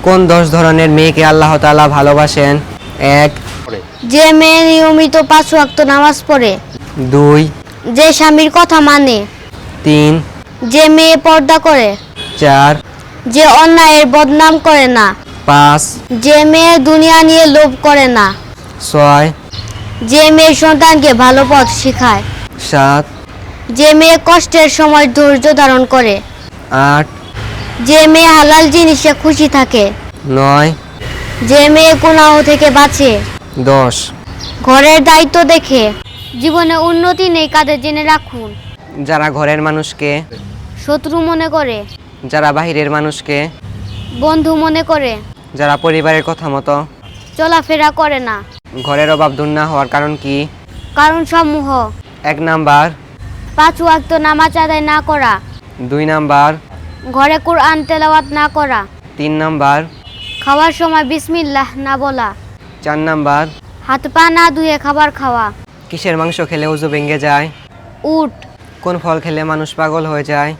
কোন 10 ধরনের মেয়েকে আল্লাহ তাআলা ভালোবাসেন? 1, যে মেয়ে নিয়মিত 5 ওয়াক্ত নামাজ পড়ে, 2, যে স্বামীর কথা মানে, 3, যে মেয়ে পর্দা করে, 4, যে অন্যায়ের বদনাম করে না, 5, যে মেয়ে দুনিয়া নিয়ে লোভ করে না, 6, যে মেয়ে সন্তানকে ভালো পথ শেখায়, 7, যে মেয়ে কষ্টের সময় ধৈর্য ধারণ করে, 8, যে মেয়ে হালাল জিনিসে খুশি থাকে, 9, যে মেয়ে গুনাহ থেকে বাঁচে। 10। ঘরের দায়িত্ব দেখে জীবনে উন্নতি নেই কাদের জেনে রাখুন। যারা ঘরের মানুষকে, শত্রু মনে করে, যারা বাহিরের মানুষকে, বন্ধু মনে করে, যারা পরিবারের কথা মতো চলাফেরা করে না। ঘরের অভাব দূর না হওয়ার কারণ কি? কারণ সমূহ: 1 নাম্বার, 5 ওয়াক্ত নামাজ আদায় না করা, 2 নাম্বার, ঘরে কুরআন তেলাওয়াত না করা, 3 নাম্বার, খাওয়ার সময় বিসমিল্লাহ না বলা, 4 নাম্বার, হাত পা না ধুয়ে খাবার খাওয়া। কিসের মাংস খেলে ওযু ভেঙে যায়? উট, কোন ফল খেলে মানুষ পাগল হয়ে যায়?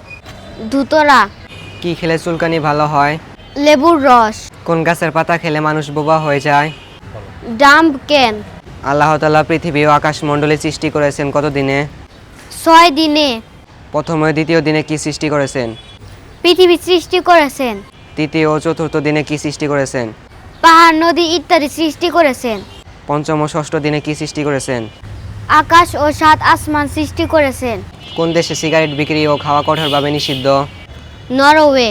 ধুতরা, কি খেলে চুলকানি ভালো হয়? লেবুর রস, কোন গাছের পাতা খেলে মানুষ বোবা হয়ে যায়? ডাম্প কেন। আল্লাহ তাআলা পৃথিবী ও আকাশমণ্ডলী সৃষ্টি করেছেন কত দিনে? 6 দিনে। প্রথম ও দ্বিতীয় দিনে কি সৃষ্টি করেছেন? পৃথিবী সৃষ্টি করেছেন। তৃতীয় ও চতুর্থ দিনে কি সৃষ্টি করেছেন? পাহাড় নদী ইত্যাদি সৃষ্টি করেছেন। পঞ্চম ও ষষ্ঠ দিনে কি সৃষ্টি করেছেন? আকাশ ও 7 আসমান সৃষ্টি করেছেন। কোন দেশে সিগারেট বিক্রি ও খাওয়া কঠোরভাবে নিষিদ্ধ? নরওয়ে।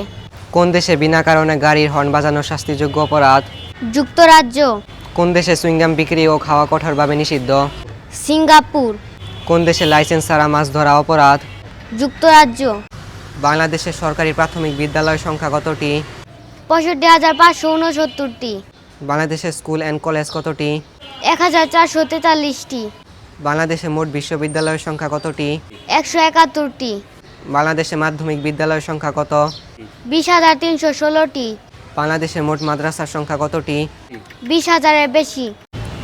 কোন দেশে বিনা কারণে গাড়ির হর্ন বাজানো শাস্তিযোগ্য অপরাধ? যুক্তরাজ্য। কোন দেশে সুইংগাম বিক্রি ও খাওয়া কঠোরভাবে নিষিদ্ধ? সিঙ্গাপুর। কোন দেশে লাইসেন্স ছাড়া মাছ ধরা অপরাধ? যুক্তরাজ্য। বাংলাদেশের সরকারি প্রাথমিক বিদ্যালয়ের সংখ্যা কতটি? 65,569টি। বাংলাদেশের স্কুল অ্যান্ড কলেজ কতটি? 1,443টি। বাংলাদেশে মোট বিশ্ববিদ্যালয়ের সংখ্যা কতটি? 171টি। বাংলাদেশে মাধ্যমিক বিদ্যালয়ের সংখ্যা কত? 20,316টি। বাংলাদেশে মোট মাদ্রাসার সংখ্যা কতটি? 20,000-এর বেশি।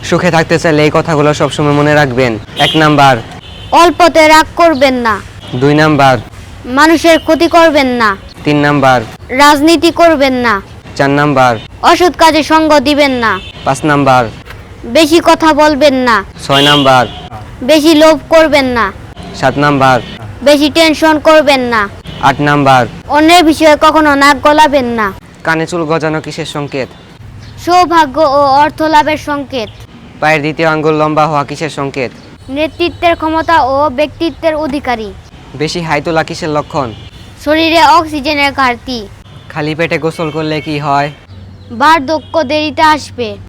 সুখে থাকতে চাইলে এই কথাগুলো সবসময় মনে রাখবেন। 1 নাম্বার, অল্পতে রাগ করবেন না। 2 নাম্বার, মানুষের ক্ষতি করবেন না। 3 নাম্বার, রাজনীতি করবেন না। 4 নাম্বার, অসৎ কাজে সঙ্গ দিবেন না। 5 নাম্বার, বেশি কথা বলবেন না। 6 নাম্বার, বেশি লোভ করবেন না। 7 নাম্বার, বেশি টেনশন করবেন না। 8 নাম্বার, অন্যের বিষয়ে কখনো নাক গলাবেন না। কানে চুল গজানো কিসের সংকেত? সৌভাগ্য ও অর্থ লাভের সংকেত। পায়ের দ্বিতীয় আঙ্গুল লম্বা হওয়া কিসের সংকেত? নেতৃত্বের ক্ষমতা ও ব্যক্তিত্বের অধিকারী। বেশি হাই তোলা কিসের লক্ষণ? শরীরে অক্সিজেনের ঘাটতি। খালি পেটে গোসল করলে কি হয়? বার্ধক্য দেরিতে আসবে।